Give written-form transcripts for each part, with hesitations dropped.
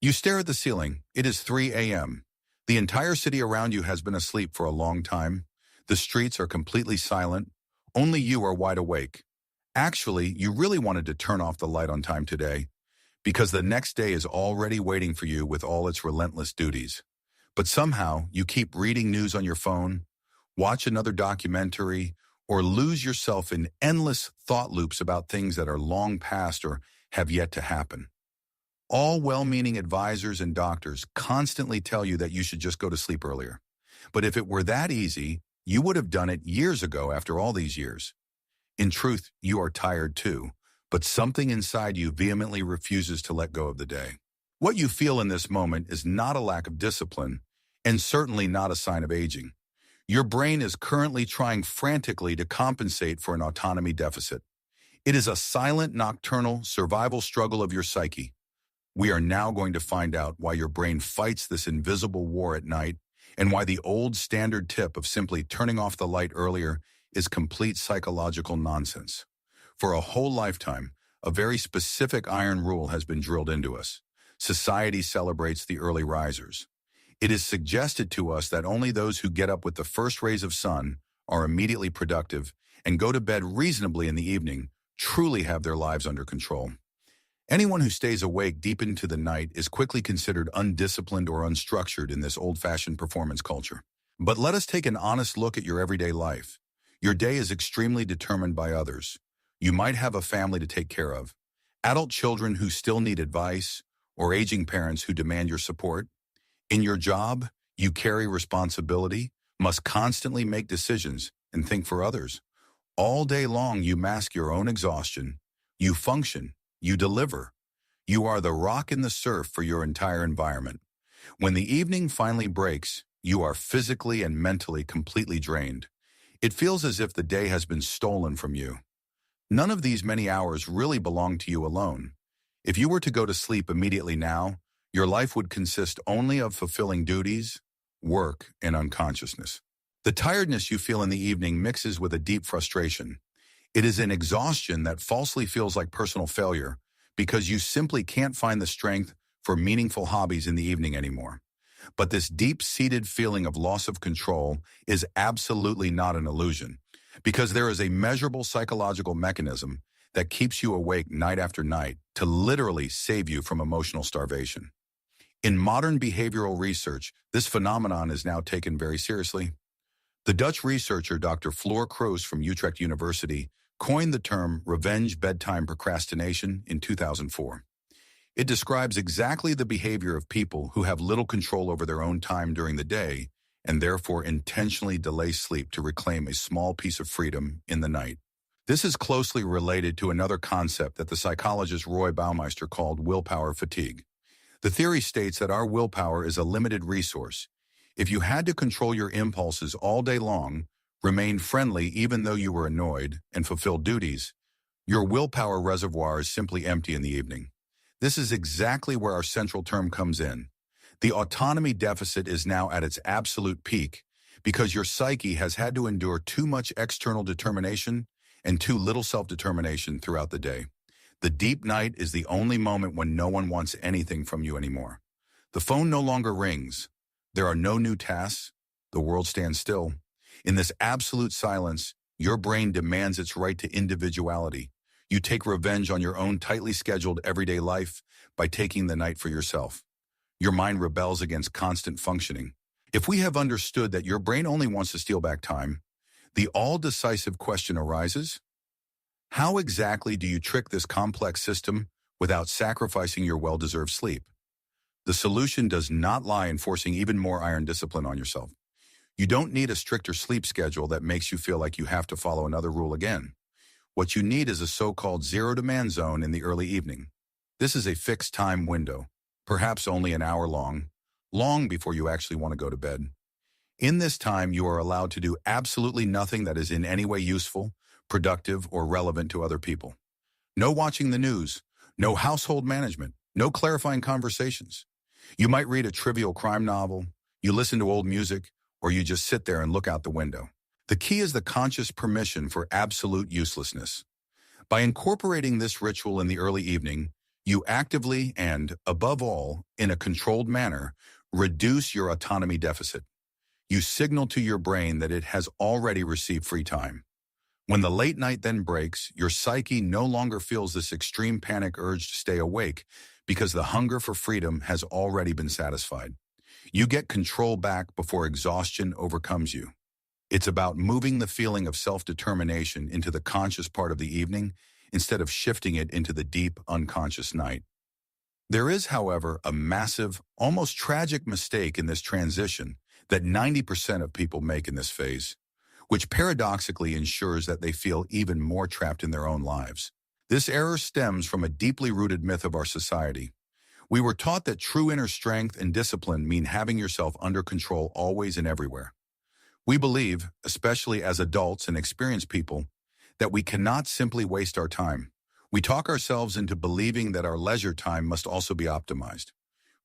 You stare at the ceiling. It is 3 a.m. The entire city around you has been asleep for a long time. The streets are completely silent. Only you are wide awake. Actually, you really wanted to turn off the light on time today because the next day is already waiting for you with all its relentless duties. But somehow, you keep reading news on your phone, watch another documentary, or lose yourself in endless thought loops about things that are long past or have yet to happen. All well-meaning advisors and doctors constantly tell you that you should just go to sleep earlier. But if it were that easy, you would have done it years ago after all these years. In truth, you are tired too, but something inside you vehemently refuses to let go of the day. What you feel in this moment is not a lack of discipline, and certainly not a sign of aging. Your brain is currently trying frantically to compensate for an autonomy deficit. It is a silent, nocturnal, survival struggle of your psyche. We are now going to find out why your brain fights this invisible war at night and why the old standard tip of simply turning off the light earlier is complete psychological nonsense. For a whole lifetime, a very specific iron rule has been drilled into us. Society celebrates the early risers. It is suggested to us that only those who get up with the first rays of sun are immediately productive and go to bed reasonably in the evening truly have their lives under control. Anyone who stays awake deep into the night is quickly considered undisciplined or unstructured in this old-fashioned performance culture. But let us take an honest look at your everyday life. Your day is extremely determined by others. You might have a family to take care of, adult children who still need advice, or aging parents who demand your support. In your job, you carry responsibility, must constantly make decisions, and think for others. All day long, you mask your own exhaustion. You function. You deliver. You are the rock in the surf for your entire environment. When the evening finally breaks, you are physically and mentally completely drained. It feels as if the day has been stolen from you. None of these many hours really belong to you alone. If you were to go to sleep immediately now, your life would consist only of fulfilling duties, work, and unconsciousness. The tiredness you feel in the evening mixes with a deep frustration. It is an exhaustion that falsely feels like personal failure because you simply can't find the strength for meaningful hobbies in the evening anymore. But this deep-seated feeling of loss of control is absolutely not an illusion because there is a measurable psychological mechanism that keeps you awake night after night to literally save you from emotional starvation. In modern behavioral research, this phenomenon is now taken very seriously. The Dutch researcher Dr. Floor Kroos from Utrecht University coined the term revenge bedtime procrastination in 2004. It describes exactly the behavior of people who have little control over their own time during the day and therefore intentionally delay sleep to reclaim a small piece of freedom in the night. This is closely related to another concept that the psychologist Roy Baumeister called willpower fatigue. The theory states that our willpower is a limited resource. If you had to control your impulses all day long, remain friendly even though you were annoyed, and fulfill duties, your willpower reservoir is simply empty in the evening. This is exactly where our central term comes in. The autonomy deficit is now at its absolute peak because your psyche has had to endure too much external determination and too little self-determination throughout the day. The deep night is the only moment when no one wants anything from you anymore. The phone no longer rings. There are no new tasks. The world stands still. In this absolute silence, your brain demands its right to individuality. You take revenge on your own tightly scheduled everyday life by taking the night for yourself. Your mind rebels against constant functioning. If we have understood that your brain only wants to steal back time, the all-decisive question arises: how exactly do you trick this complex system without sacrificing your well-deserved sleep? The solution does not lie in forcing even more iron discipline on yourself. You don't need a stricter sleep schedule that makes you feel like you have to follow another rule again. What you need is a so-called zero-demand zone in the early evening. This is a fixed time window, perhaps only an hour long before you actually want to go to bed. In this time, you are allowed to do absolutely nothing that is in any way useful, productive, or relevant to other people. No watching the news, no household management, no clarifying conversations. You might read a trivial crime novel, you listen to old music, or you just sit there and look out the window. The key is the conscious permission for absolute uselessness. By incorporating this ritual in the early evening, You actively and, above all, in a controlled manner, reduce your autonomy deficit. You signal to your brain that it has already received free time. When the late night then breaks, your psyche no longer feels this extreme panic urge to stay awake because the hunger for freedom has already been satisfied. You get control back before exhaustion overcomes you. It's about moving the feeling of self-determination into the conscious part of the evening instead of shifting it into the deep, unconscious night. There is, however, a massive, almost tragic mistake in this transition that 90% of people make in this phase, which paradoxically ensures that they feel even more trapped in their own lives. This error stems from a deeply rooted myth of our society. We were taught that true inner strength and discipline mean having yourself under control always and everywhere. We believe, especially as adults and experienced people, that we cannot simply waste our time. We talk ourselves into believing that our leisure time must also be optimized.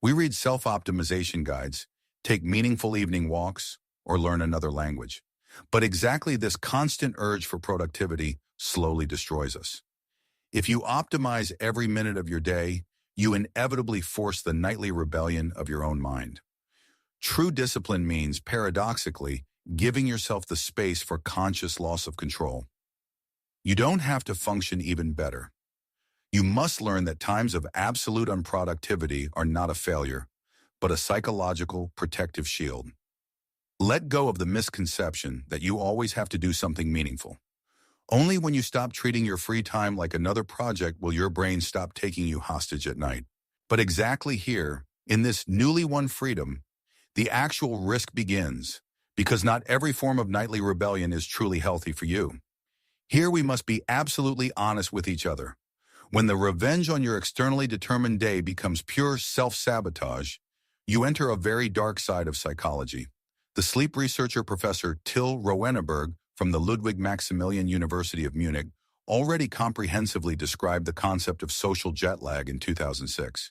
We read self-optimization guides, take meaningful evening walks, or learn another language. But exactly this constant urge for productivity slowly destroys us. If you optimize every minute of your day, you inevitably force the nightly rebellion of your own mind. True discipline means, paradoxically, giving yourself the space for conscious loss of control. You don't have to function even better. You must learn that times of absolute unproductivity are not a failure, but a psychological protective shield. Let go of the misconception that you always have to do something meaningful. Only when you stop treating your free time like another project will your brain stop taking you hostage at night. But exactly here, in this newly won freedom, the actual risk begins, because not every form of nightly rebellion is truly healthy for you. Here we must be absolutely honest with each other. When the revenge on your externally determined day becomes pure self-sabotage, you enter a very dark side of psychology. The sleep researcher Professor Till Roeneberg from the Ludwig Maximilian University of Munich already comprehensively described the concept of social jet lag in 2006.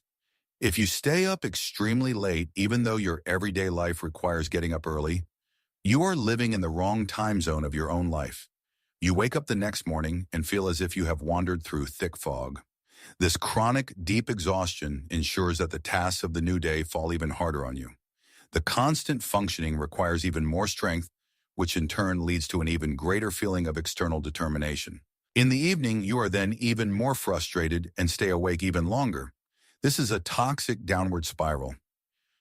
If you stay up extremely late, even though your everyday life requires getting up early, you are living in the wrong time zone of your own life. You wake up the next morning and feel as if you have wandered through thick fog. This chronic, deep exhaustion ensures that the tasks of the new day fall even harder on you. The constant functioning requires even more strength, which in turn leads to an even greater feeling of external determination. In the evening, you are then even more frustrated and stay awake even longer. This is a toxic downward spiral.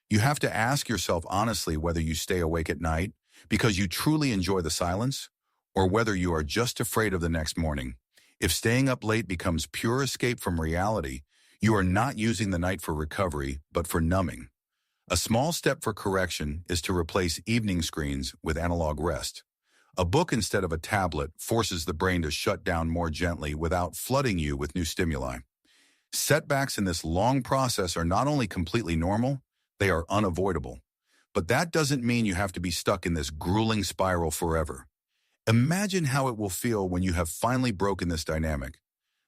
You have to ask yourself honestly whether you stay awake at night because you truly enjoy the silence, or whether you are just afraid of the next morning. If staying up late becomes pure escape from reality, you are not using the night for recovery, but for numbing. A small step for correction is to replace evening screens with analog rest. A book instead of a tablet forces the brain to shut down more gently without flooding you with new stimuli. Setbacks in this long process are not only completely normal, they are unavoidable. But that doesn't mean you have to be stuck in this grueling spiral forever. Imagine how it will feel when you have finally broken this dynamic.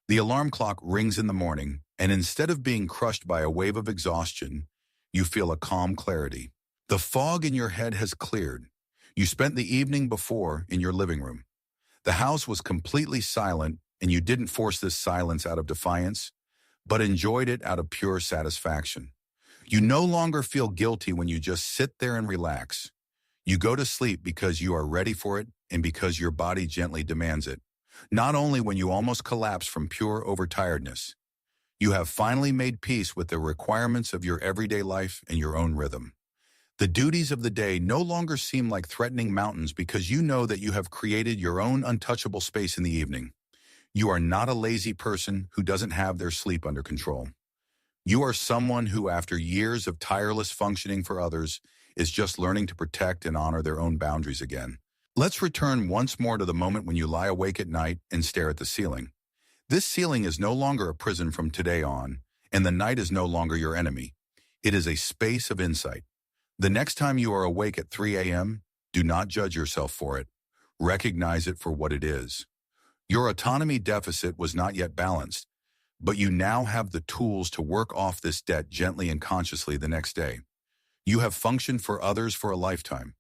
The alarm clock rings in the morning, and instead of being crushed by a wave of exhaustion, you feel a calm clarity. The fog in your head has cleared. You spent the evening before in your living room. The house was completely silent, and you didn't force this silence out of defiance, but enjoyed it out of pure satisfaction. You no longer feel guilty when you just sit there and relax. You go to sleep because you are ready for it and because your body gently demands it. Not only when you almost collapse from pure overtiredness. You have finally made peace with the requirements of your everyday life and your own rhythm. The duties of the day no longer seem like threatening mountains because you know that you have created your own untouchable space in the evening. You are not a lazy person who doesn't have their sleep under control. You are someone who, after years of tireless functioning for others, is just learning to protect and honor their own boundaries again. Let's return once more to the moment when you lie awake at night and stare at the ceiling. This ceiling is no longer a prison from today on, and the night is no longer your enemy. It is a space of insight. The next time you are awake at 3 a.m., do not judge yourself for it. Recognize it for what it is. Your autonomy deficit was not yet balanced, but you now have the tools to work off this debt gently and consciously the next day. You have functioned for others for a lifetime.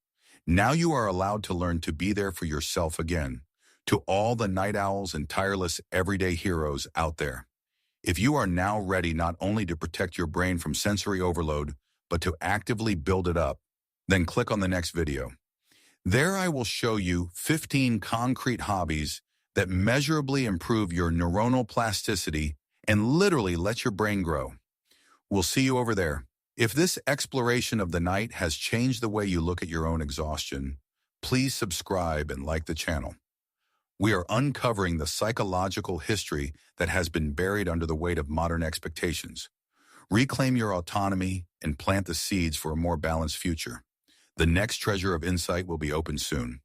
Now you are allowed to learn to be there for yourself again. To all the night owls and tireless everyday heroes out there, If you are now ready not only to protect your brain from sensory overload, but to actively build it up, then click on the next video. There I will show you 15 concrete hobbies that measurably improve your neuronal plasticity and literally let your brain grow. We'll see you over there. If this exploration of the night has changed the way you look at your own exhaustion, please subscribe and like the channel. We are uncovering the psychological history that has been buried under the weight of modern expectations. Reclaim your autonomy and plant the seeds for a more balanced future. The next treasure of insight will be opened soon.